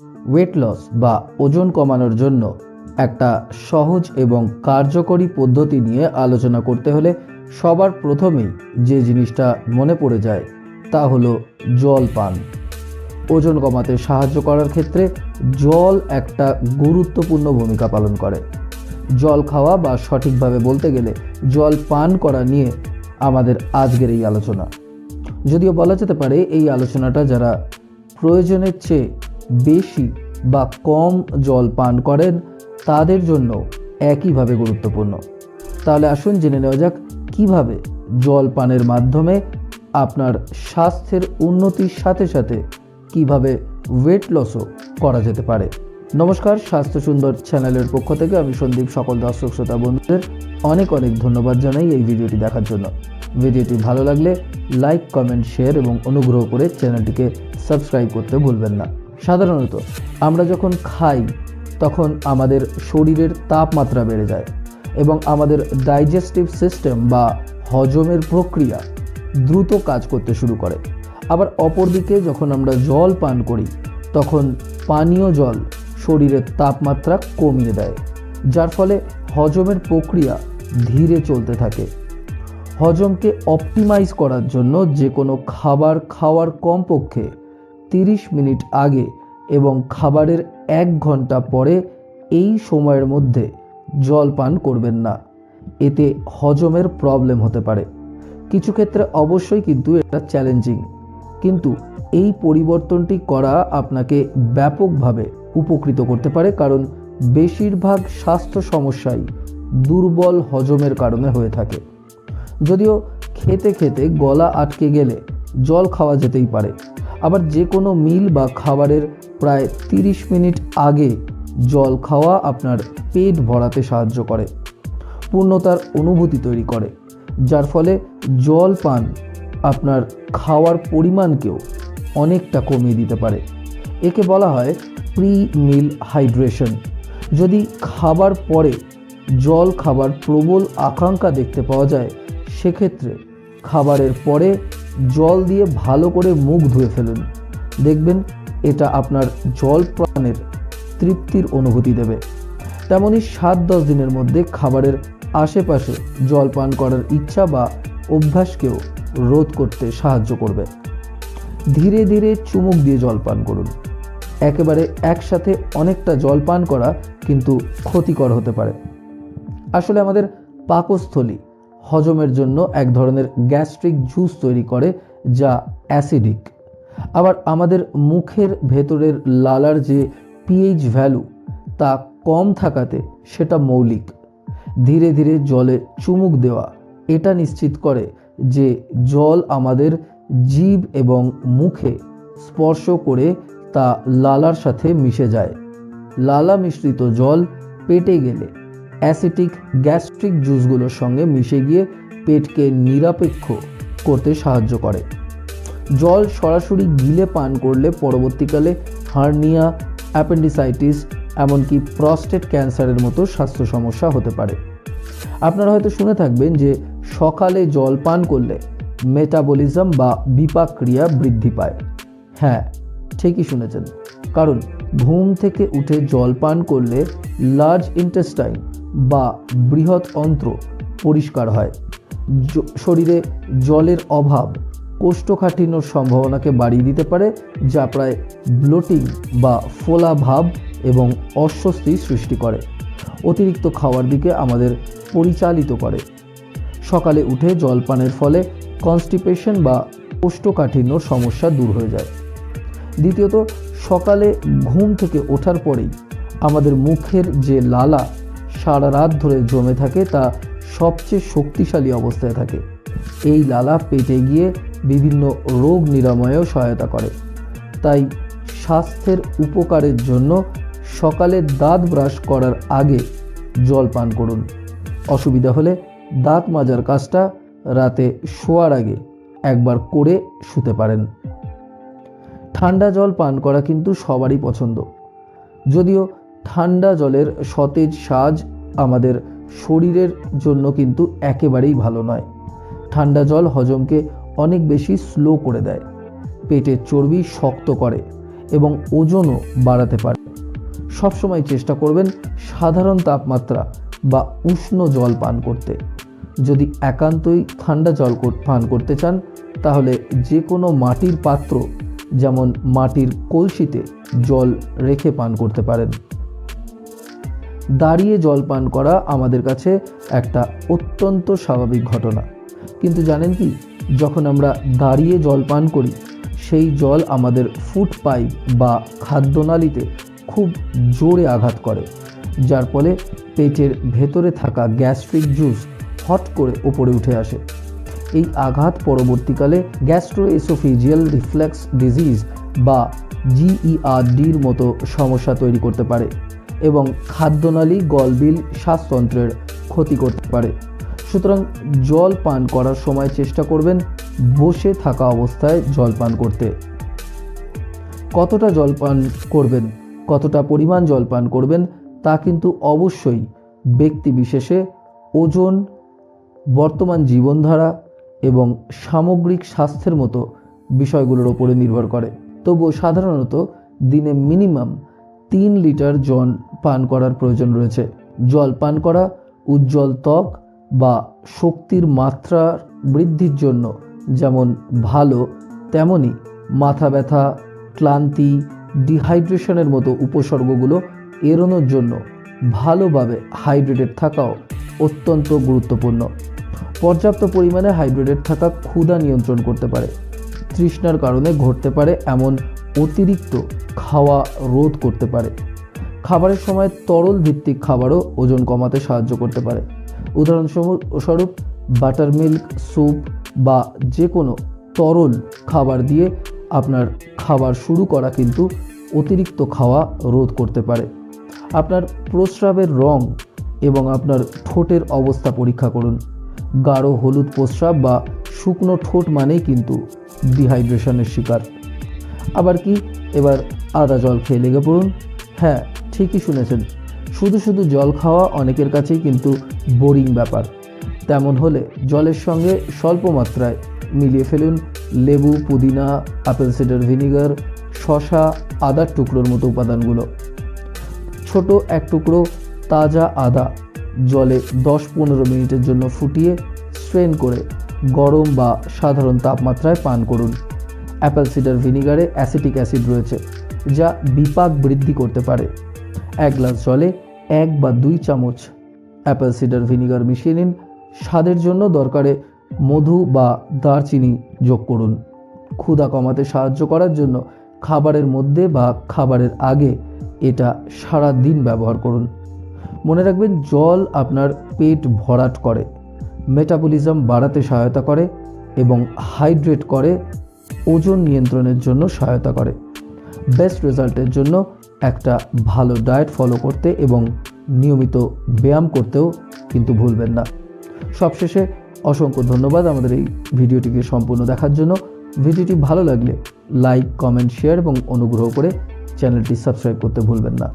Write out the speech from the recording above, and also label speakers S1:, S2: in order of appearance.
S1: Weight loss বা ওজন কমানোর জন্য একটা সহজ এবং কার্যকরী পদ্ধতি নিয়ে আলোচনা করতে হলে সবার প্রথমেই যে জিনিসটা মনে পড়ে যায় তা হলো জল পান। ওজন কমাতে সাহায্য করার ক্ষেত্রে জল একটা গুরুত্বপূর্ণ ভূমিকা পালন করে। জল খাওয়া বা সঠিকভাবে বলতে গেলে জল পান করা নিয়ে আমাদের আজকের এই আলোচনা। যদিও বলা যেতে পারে এই আলোচনাটা যারা প্রয়োজনের চেয়ে বেশি বা কম জল পান করেন তাদের জন্য একইভাবে গুরুত্বপূর্ণ। তাহলে আসুন জেনে নেওয়া যাক কিভাবে জল পানের মাধ্যমে আপনার স্বাস্থ্যের উন্নতির সাথে সাথে কিভাবে ওয়েট লসও করা যেতে পারে। নমস্কার, স্বাস্থ্য সুন্দর চ্যানেলের পক্ষ থেকে আমি সন্দীপ সকল দর্শক শ্রোতা বন্ধুদের অনেক ধন্যবাদ জানাই এই ভিডিওটি দেখার জন্য। ভিডিওটি ভালো লাগলে লাইক, কমেন্ট, শেয়ার এবং অনুগ্রহ করে চ্যানেলটিকে সাবস্ক্রাইব করতে ভুলবেন না। সাধারণত আমরা যখন খাই তখন আমাদের শরীরের তাপমাত্রা বেড়ে যায় এবং আমাদের ডাইজেস্টিভ সিস্টেম বা হজমের প্রক্রিয়া দ্রুত কাজ করতে শুরু করে। আবার অপরদিকে যখন আমরা জল পান করি তখন পানীয় জল শরীরের তাপমাত্রা কমিয়ে দেয়, যার ফলে হজমের প্রক্রিয়া ধীরে চলতে থাকে। হজমকে অপটিমাইজ করার জন্য যে কোনো খাবার খাওয়ার কমপক্ষে 30 মিনিট আগে এবং খাবারের 1 ঘন্টা পরে এই সময়ের মধ্যে জল পান করবেন না। এতে হজমের প্রবলেম হতে পারে। কিছু ক্ষেত্রে অবশ্যই কিন্তু এটা চ্যালেঞ্জিং, কিন্তু এই পরিবর্তনটি করা আপনাকে ব্যাপকভাবে উপকৃত করতে পারে, কারণ বেশিরভাগ স্বাস্থ্য সমস্যাই দুর্বল হজমের কারণে হয়ে থাকে। যদিও খেতে খেতে গলা আটকে গেলে জল খাওয়া যেতেই পারে, আবার যে কোনো মিল বা খাবারের প্রায় 30 মিনিট আগে জল খাওয়া আপনার পেট ভরাতে সাহায্য করে, পূর্ণতার অনুভূতি তৈরি করে, যার ফলে জল পান আপনার খাওয়ার পরিমাণকেও অনেকটা কমিয়ে দিতে পারে। একে বলা হয় প্রি মিল হাইড্রেশন। যদি খাবার পরে জল খাবার প্রবল আকাঙ্ক্ষা দেখতে পাওয়া যায়, সেক্ষেত্রে খাবারের পরে জল দিয়ে ভালো করে মুখ ধুয়ে ফেলুন। দেখবেন এটা আপনার জল পানের তৃপ্তির অনুভূতি দেবে। তেমনই 7-10 দিনের মধ্যে খাবারের আশেপাশে জল পান করার ইচ্ছা বা অভ্যাসকেও রোধ করতে সাহায্য করবে। ধীরে ধীরে চুমুক দিয়ে জল পান করুন। একেবারে একসাথে অনেকটা জল পান করা কিন্তু ক্ষতিকর হতে পারে। আসলে আমাদের পাকস্থলী হজমের জন্য এক ধরনের গ্যাস্ট্রিক জুস তৈরি করে, যা অ্যাসিডিক। আবার আমাদের মুখের ভেতরের লালার যে পিএইচ ভ্যালু তা কম থাকাতে সেটা মৌলিক। ধীরে ধীরে জলে চুমুক দেওয়া এটা নিশ্চিত করে যে জল আমাদের জিভ এবং মুখে স্পর্শ করে তা লালার সাথে মিশে যায়। লালা মিশ্রিত জল পেটে গেলে অ্যাসিডিক গ্যাস্ট্রিক জুসগুলোর সঙ্গে মিশে গিয়ে পেটকে নিরপেক্ষ করতে সাহায্য করে। জল সরাসরি গিলে পান করলে পরবর্তীকালে হার্নিয়া, অ্যাপেন্ডিসাইটিস, এমনকি প্রস্টেট ক্যান্সারের মতো স্বাস্থ্য সমস্যা হতে পারে। আপনারা হয়তো শুনে থাকবেন যে সকালে জল পান করলে মেটাবলিজম বা বিপাক ক্রিয়া বৃদ্ধি পায়। হ্যাঁ, ঠিকই শুনেছেন, কারণ ঘুম থেকে উঠে জল পান করলে লার্জ ইন্টেস্টাইন বা বৃহৎ অন্ত্র পরিষ্কার হয়। শরীরে জলের অভাব কোষ্ঠকাঠিন্যর সম্ভাবনাকে বাড়িয়ে দিতে পারে, যা প্রায় ব্লোটিং বা ফোলা ভাব এবং অস্বস্তি সৃষ্টি করে। অতিরিক্ত খাওয়ার দিকে আমাদের পরিচালিত করে। সকালে উঠে জল পানের ফলে কনস্টিপেশন বা কোষ্ঠকাঠিন্যর সমস্যা দূর হয়ে যায়। দ্বিতীয়ত, সকালে ঘুম থেকে ওঠার পরেই আমাদের মুখের যে লালা সারা রাত ধরে জমে থাকে তা সবচেয়ে শক্তিশালী অবস্থায় থাকে। এই লালা পেটে গিয়ে বিভিন্ন রোগ নিরাময়েও সহায়তা করে। তাই স্বাস্থ্যের উপকারের জন্য সকালে দাঁত ব্রাশ করার আগে জল পান করুন। অসুবিধা হলে দাঁত মাজার কাজটা রাতে শোয়ার আগে একবার করে শুতে পারেন। ঠান্ডা জল পান করা কিন্তু সবারই পছন্দ, যদিও ঠান্ডা জলের সতেজ স্বাদ আমাদের শরীরের জন্য কিন্তু একেবারেই ভালো নয়। ঠান্ডা জল হজমকে অনেক বেশি স্লো করে দেয়, পেটের চর্বি শক্ত করে এবং ওজনও বাড়াতে পারে। সবসময় চেষ্টা করবেন সাধারণ তাপমাত্রা বা উষ্ণ জল পান করতে। যদি একান্তই ঠান্ডা জল পান করতে চান তাহলে যে কোনো মাটির পাত্র যেমন মাটির কলসিতে জল রেখে পান করতে পারেন। দাঁড়িয়ে জল পান করা আমাদের কাছে একটা অত্যন্ত স্বাভাবিক ঘটনা, কিন্তু জানেন কি, যখন আমরা দাঁড়িয়ে জল পান করি সেই জল আমাদের ফুড পাইপ বা খাদ্যনালীতে খুব জোরে আঘাত করে, যার ফলে পেটের ভেতরে থাকা গ্যাস্ট্রিক জুস হট করে ওপরে উঠে আসে। এই আঘাত পরবর্তীকালে গ্যাস্ট্রোএসোফেজিয়াল রিফ্লেক্স ডিজিজ বা GERDর মতো সমস্যা তৈরি করতে পারে এবং খাদ্যনালী, গলবিল, শ্বাসতন্ত্রের ক্ষতি করতে পারে। সুতরাং জল পান করার সময় চেষ্টা করবেন বসে থাকা অবস্থায় জল পান করতে। কতটা জল পান করবেন, কতটা পরিমাণ জল পান করবেন তা কিন্তু অবশ্যই ব্যক্তি বিশেষে, ওজন, বর্তমান জীবনধারা এবং সামগ্রিক স্বাস্থ্যের মতো বিষয়গুলোর উপরে নির্ভর করে। তবুও সাধারণত দিনে মিনিমাম 3 লিটার জল পান করার প্রয়োজন রয়েছে। জল পান করা উজ্জ্বল ত্বক বা শক্তির মাত্রা বৃদ্ধির জন্য যেমন ভালো, তেমনি মাথা ব্যথা, ক্লান্তি, ডিহাইড্রেশনের মতো উপসর্গগুলো এড়ানোর জন্য ভালোভাবে হাইড্রেটেড থাকাও অত্যন্ত গুরুত্বপূর্ণ। পর্যাপ্ত পরিমাণে হাইড্রেটেড থাকা ক্ষুধা নিয়ন্ত্রণ করতে পারে, তৃষ্ণার কারণে ঘটতে পারে এমন অতিরিক্ত খাওয়া রোধ করতে পারে। খাবারের সময় তরল ভিত্তিক খাবারও ওজন কমাতে সাহায্য করতে পারে। উদাহরণস্বরূপ বাটার মিল্ক, স্যুপ বা যে কোনো তরল খাবার দিয়ে আপনার খাবার শুরু করা কিন্তু অতিরিক্ত খাওয়া রোধ করতে পারে। আপনার প্রস্রাবের রং এবং আপনার ঠোঁটের অবস্থা পরীক্ষা করুন। গাঢ় হলুদ প্রস্রাব বা শুকনো ঠোঁট মানেই কিন্তু ডিহাইড্রেশনের শিকার। আবার কি এবার আদা জল খেয়ে লেগে পড়ুন? হ্যাঁ, ঠিকই শুনেছেন, শুধু জল খাওয়া অনেকের কাছেই কিন্তু বোরিং ব্যাপার। তেমন হলে জলের সঙ্গে স্বল্প মাত্রায় মিলিয়ে ফেলুন লেবু, পুদিনা, আপেল সিডার ভিনিগার, শসা, আদার টুকরোর মতো উপাদানগুলো। ছোট এক টুকরো তাজা আদা জলে 10-15 মিনিটের জন্য ফুটিয়ে স্ট্রেন করে গরম বা সাধারণ তাপমাত্রায় পান করুন। অ্যাপেল সিডার ভিনিগারে অ্যাসিটিক অ্যাসিড রয়েছে যা বিপাক বৃদ্ধি করতে পারে। 1 গ্লাস জলে 1 বা 2 চামচ অ্যাপেল সিডার ভিনিগার মিশিয়ে নিন। স্বাদের জন্য দরকারে মধু বা দারচিনি যোগ করুন। ক্ষুধা কমাতে সাহায্য করার জন্য খাবারের মধ্যে বা খাবারের আগে এটা সারা দিন ব্যবহার করুন। মনে রাখবেন, জল আপনার পেট ভরাট করে, মেটাবলিজম বাড়াতে সহায়তা করে এবং হাইড্রেট করে, ওজন নিয়ন্ত্রণের জন্য সহায়তা করে। বেস্ট রেজাল্টের জন্য একটা ভালো ডায়েট ফলো করতে এবং নিয়মিত ব্যায়াম করতেও কিন্তু ভুলবেন না। সবশেষে অসংখ্য ধন্যবাদ আমাদের এই ভিডিওটিকে সম্পূর্ণ দেখার জন্য। ভিডিওটি ভালো লাগলে লাইক, কমেন্ট, শেয়ার এবং অনুগ্রহ করে চ্যানেলটি সাবস্ক্রাইব করতে ভুলবেন না।